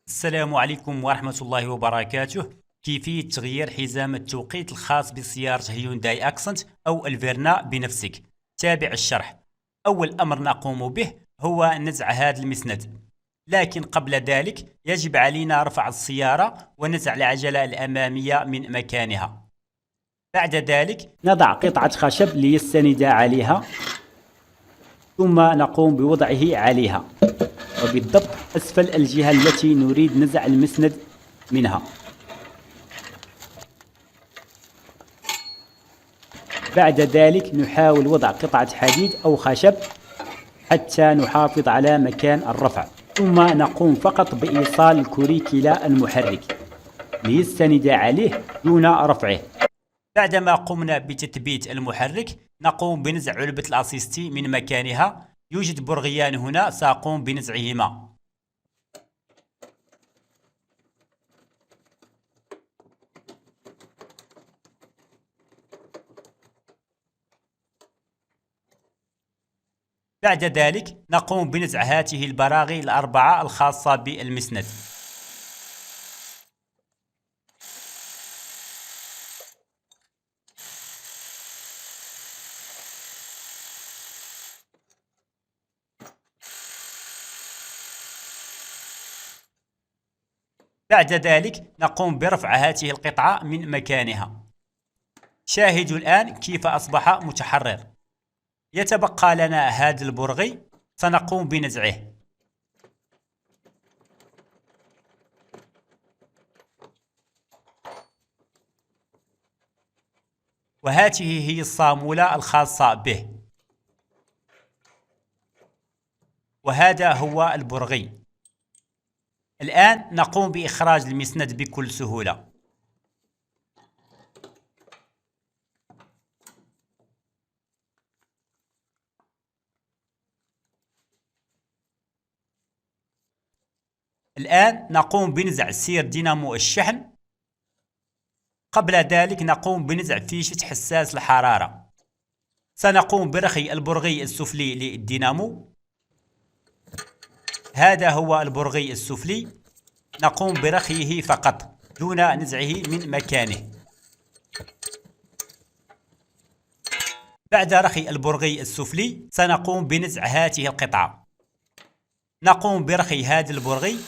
السلام عليكم ورحمة الله وبركاته. كيفية تغيير حزام التوقيت الخاص بسيارة هيونداي أكسنت أو الفيرنا بنفسك؟ تابع الشرح. أول أمر نقوم به هو نزع هذا المسند، لكن قبل ذلك يجب علينا رفع السيارة ونزع العجلة الأمامية من مكانها. بعد ذلك نضع قطعة خشب ليستند عليها، ثم نقوم بوضعه عليها وبالضبط أسفل الجهة التي نريد نزع المسند منها. بعد ذلك نحاول وضع قطعة حديد أو خشب حتى نحافظ على مكان الرفع، ثم نقوم فقط بإيصال الكوريكيلا المحرك ليستند عليه دون رفعه. بعدما قمنا بتثبيت المحرك نقوم بنزع علبة الأسيستي من مكانها. يوجد برغيان هنا سأقوم بنزعهما. بعد ذلك نقوم بنزع هذه البراغي الأربعة الخاصة بالمسند. بعد ذلك نقوم برفع هذه القطعة من مكانها. شاهدوا الآن كيف أصبح متحرر. يتبقى لنا هذا البرغي، سنقوم بنزعه. وهذه هي الصامولة الخاصة به، وهذا هو البرغي. الآن نقوم بإخراج المسند بكل سهولة. الآن نقوم بنزع سير دينامو الشحن. قبل ذلك نقوم بنزع فيشة حساس الحرارة. سنقوم برخي البرغي السفلي للدينامو. هذا هو البرغي السفلي، نقوم برخيه فقط دون نزعه من مكانه. بعد رخي البرغي السفلي سنقوم بنزع هذه القطعة. نقوم برخي هذا البرغي،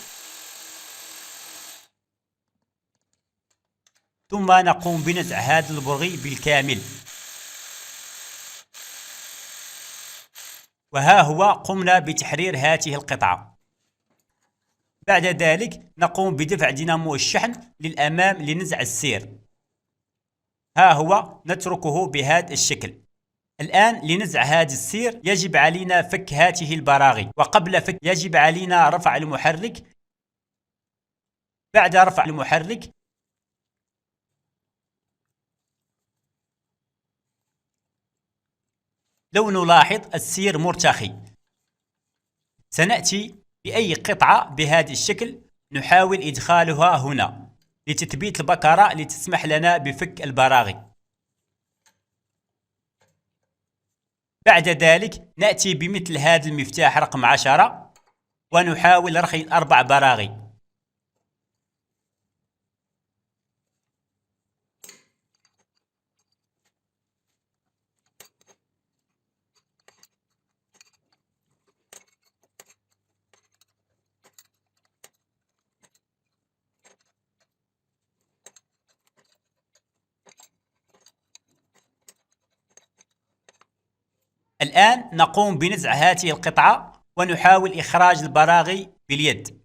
ثم نقوم بنزع هذا البرغي بالكامل. وها هو قمنا بتحرير هذه القطعة. بعد ذلك نقوم بدفع دينامو الشحن للأمام لنزع السير. ها هو نتركه بهذا الشكل. الآن لنزع هذا السير يجب علينا فك هذه البراغي، وقبل فك يجب علينا رفع المحرك. بعد رفع المحرك لو نلاحظ السير مرتخي. سنأتي بأي قطعة بهذا الشكل نحاول إدخالها هنا لتثبيت البكرة لتسمح لنا بفك البراغي. بعد ذلك نأتي بمثل هذا المفتاح رقم 10 ونحاول رخي الأربع براغي. الآن نقوم بنزع هذه القطعة ونحاول إخراج البراغي باليد.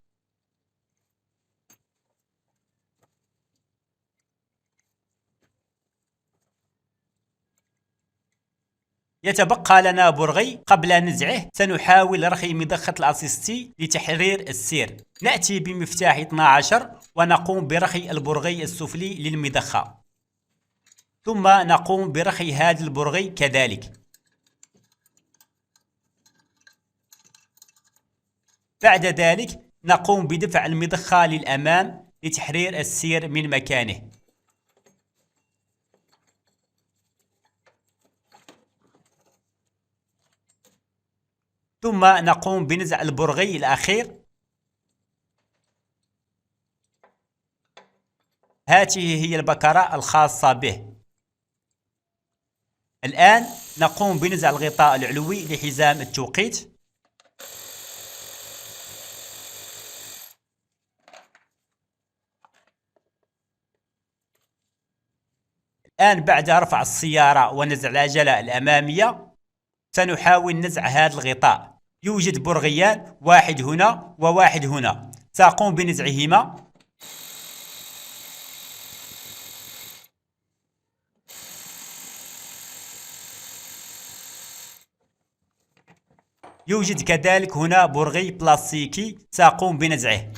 يتبقى لنا برغي. قبل نزعه سنحاول رخي مضخة الأسيستي لتحرير السير. نأتي بمفتاح 12 ونقوم برخي البرغي السفلي للمضخة، ثم نقوم برخي هذا البرغي كذلك. بعد ذلك نقوم بدفع المضخة للأمام لتحرير السير من مكانه. ثم نقوم بنزع البرغي الأخير. هذه هي البكرة الخاصة به. الآن نقوم بنزع الغطاء العلوي لحزام التوقيت. الآن بعد رفع السيارة ونزع العجلة الأمامية سنحاول نزع هذا الغطاء. يوجد برغيان، واحد هنا وواحد هنا، سأقوم بنزعهما. يوجد كذلك هنا برغي بلاستيكي سأقوم بنزعه.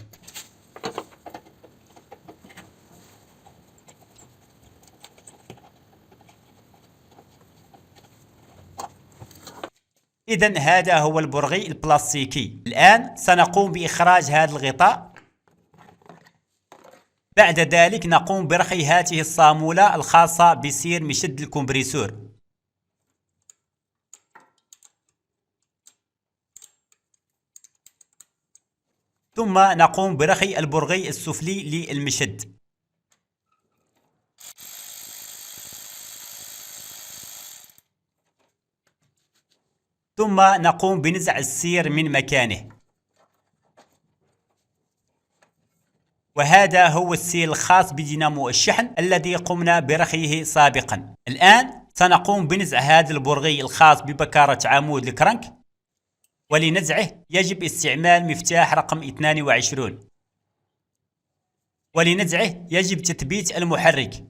إذن هذا هو البرغي البلاستيكي. الآن سنقوم بإخراج هذا الغطاء. بعد ذلك نقوم برخي هذه الصامولة الخاصة بسير مشد الكمبريسور. ثم نقوم برخي البرغي السفلي للمشد. ثم نقوم بنزع السير من مكانه. وهذا هو السير الخاص بدينامو الشحن الذي قمنا برخيه سابقا. الآن سنقوم بنزع هذا البرغي الخاص ببكارة عمود الكرنك. ولنزعه يجب استعمال مفتاح رقم 22. ولنزعه يجب تثبيت المحرك.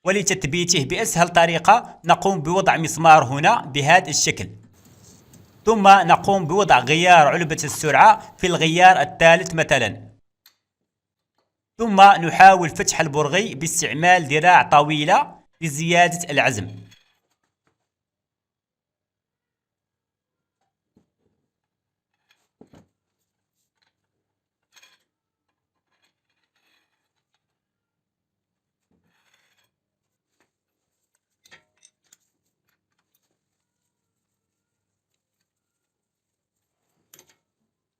ولتثبيته بأسهل طريقة نقوم بوضع مسمار هنا بهذا الشكل. ثم نقوم بوضع غيار علبة السرعة في الغيار الثالث مثلا. ثم نحاول فتح البرغي باستعمال ذراع طويلة لزيادة العزم.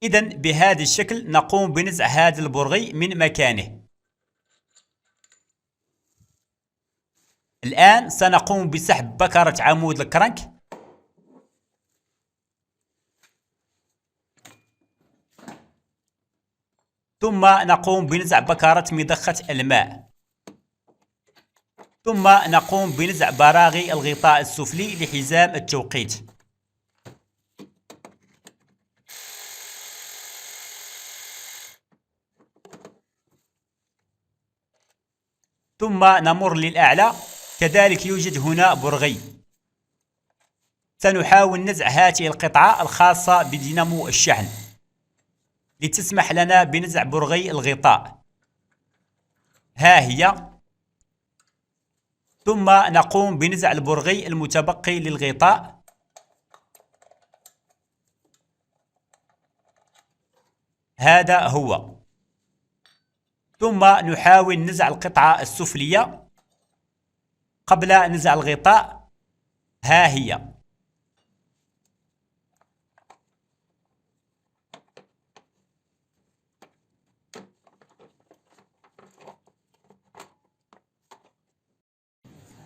إذن بهذا الشكل نقوم بنزع هذا البرغي من مكانه. الآن سنقوم بسحب بكرة عمود الكرنك. ثم نقوم بنزع بكرة مضخة الماء. ثم نقوم بنزع براغي الغطاء السفلي لحزام التوقيت. ثم نمر للأعلى. كذلك يوجد هنا برغي. سنحاول نزع هذه القطعة الخاصة بدينامو الشحن لتسمح لنا بنزع برغي الغطاء. ها هي. ثم نقوم بنزع البرغي المتبقي للغطاء. هذا هو. ثم نحاول نزع القطعة السفلية قبل نزع الغطاء. ها هي.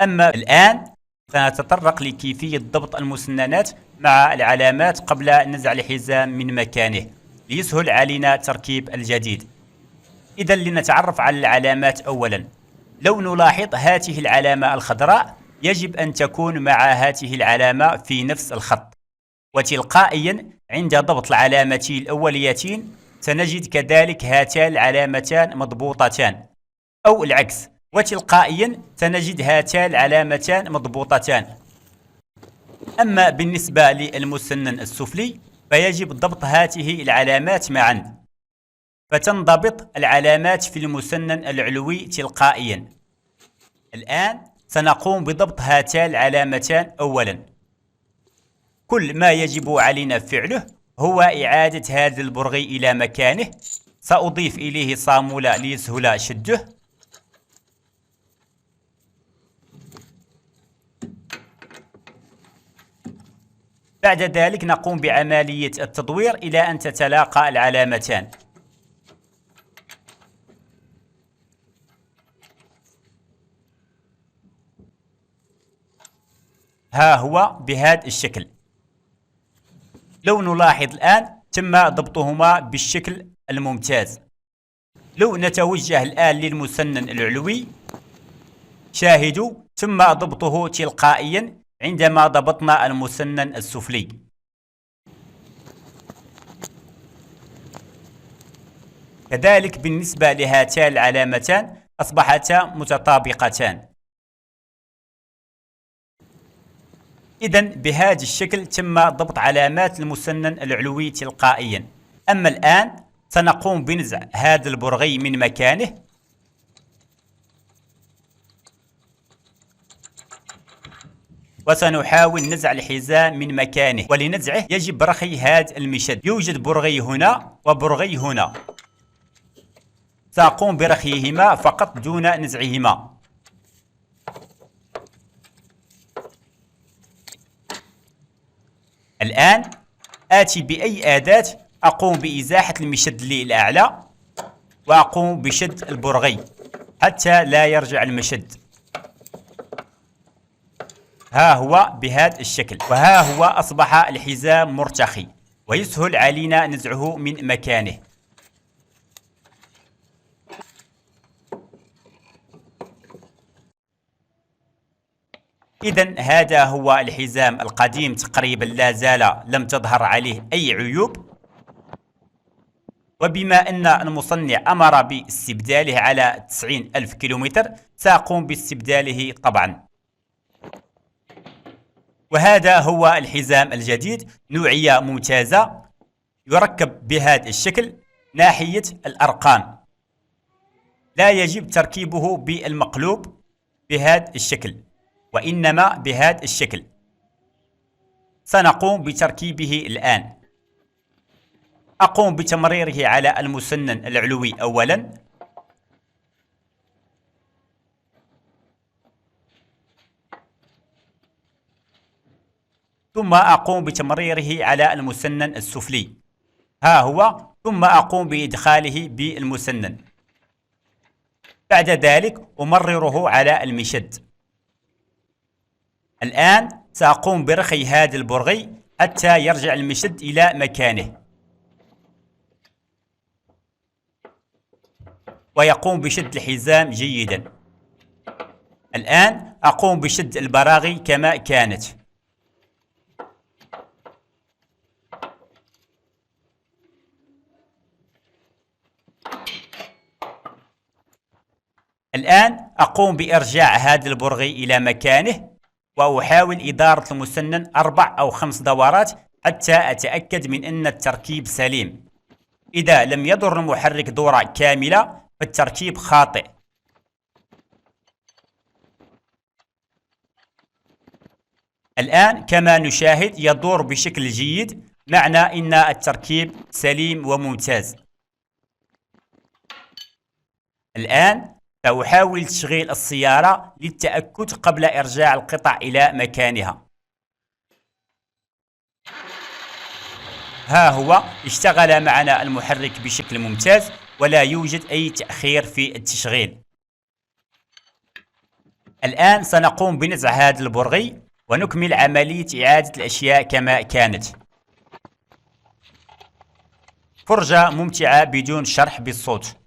أما الآن سنتطرق لكيفية ضبط المسننات مع العلامات قبل نزع الحزام من مكانه ليسهل علينا تركيب الجديد. إذا لنتعرف على العلامات أولا. لو نلاحظ هذه العلامة الخضراء يجب أن تكون مع هذه العلامة في نفس الخط. وتلقائيا عند ضبط العلامتين الأوليتين سنجد كذلك هاتان العلامتان مضبوطتان، أو العكس، وتلقائيا سنجد هاتان العلامتان مضبوطتان. أما بالنسبة للمسنن السفلي فيجب ضبط هذه العلامات معا، فتنضبط العلامات في المسنن العلوي تلقائيا. الآن سنقوم بضبط هاتان العلامتان أولا. كل ما يجب علينا فعله هو إعادة هذا البرغي إلى مكانه. سأضيف إليه صامولة ليسهل شده. بعد ذلك نقوم بعملية التدوير إلى أن تتلاقى العلامتان. ها هو بهذا الشكل. لو نلاحظ الآن تم ضبطهما بالشكل الممتاز. لو نتوجه الآن للمسنن العلوي، شاهدوا تم ضبطه تلقائيا عندما ضبطنا المسنن السفلي. كذلك بالنسبة لهاتان العلامتان أصبحتا متطابقتان. إذن بهذا الشكل تم ضبط علامات المسنن العلوي تلقائيا. أما الآن سنقوم بنزع هذا البرغي من مكانه، وسنحاول نزع الحزام من مكانه. ولنزعه يجب رخي هذا المشد. يوجد برغي هنا وبرغي هنا، سأقوم برخيهما فقط دون نزعهما. الآن آتي بأي أداة أقوم بإزاحة المشد للأعلى، وأقوم بشد البرغي حتى لا يرجع المشد. ها هو بهذا الشكل، وها هو أصبح الحزام مرتخي ويسهل علينا نزعه من مكانه. إذن هذا هو الحزام القديم تقريبا، لا زال لم تظهر عليه أي عيوب. وبما أن المصنع أمر باستبداله على 90,000 كيلومتر، سأقوم باستبداله طبعا. وهذا هو الحزام الجديد، نوعية ممتازة، يركب بهذا الشكل. ناحية الأرقام لا يجب تركيبه بالمقلوب بهذا الشكل، وإنما بهذا الشكل. سنقوم بتركيبه الآن. أقوم بتمريره على المسنن العلوي أولا، ثم أقوم بتمريره على المسنن السفلي، ها هو، ثم أقوم بإدخاله بالمسنن. بعد ذلك أمرره على المشد. الآن سأقوم برخي هذا البرغي حتى يرجع المشد إلى مكانه، ويقوم بشد الحزام جيدا. الآن أقوم بشد البراغي كما كانت. الآن أقوم بإرجاع هذا البرغي إلى مكانه، وأحاول إدارة المسنن 4 أو 5 دورات حتى أتأكد من أن التركيب سليم. إذا لم يدر المحرك دورة كاملة فالتركيب خاطئ. الآن كما نشاهد يدور بشكل جيد، معنى أن التركيب سليم وممتاز. الآن سأحاول تشغيل السيارة للتأكد قبل إرجاع القطع إلى مكانها. ها هو اشتغل معنا المحرك بشكل ممتاز، ولا يوجد أي تأخير في التشغيل. الآن سنقوم بنزع هذا البرغي ونكمل عملية إعادة الأشياء كما كانت. فرجة ممتعة بدون شرح بالصوت.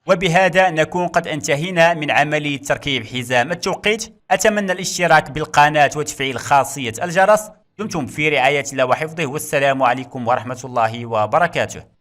وبهذا نكون قد انتهينا من عملية تركيب حزام التوقيت. أتمنى الاشتراك بالقناة وتفعيل خاصية الجرس. دمتم في رعاية الله وحفظه، والسلام عليكم ورحمة الله وبركاته.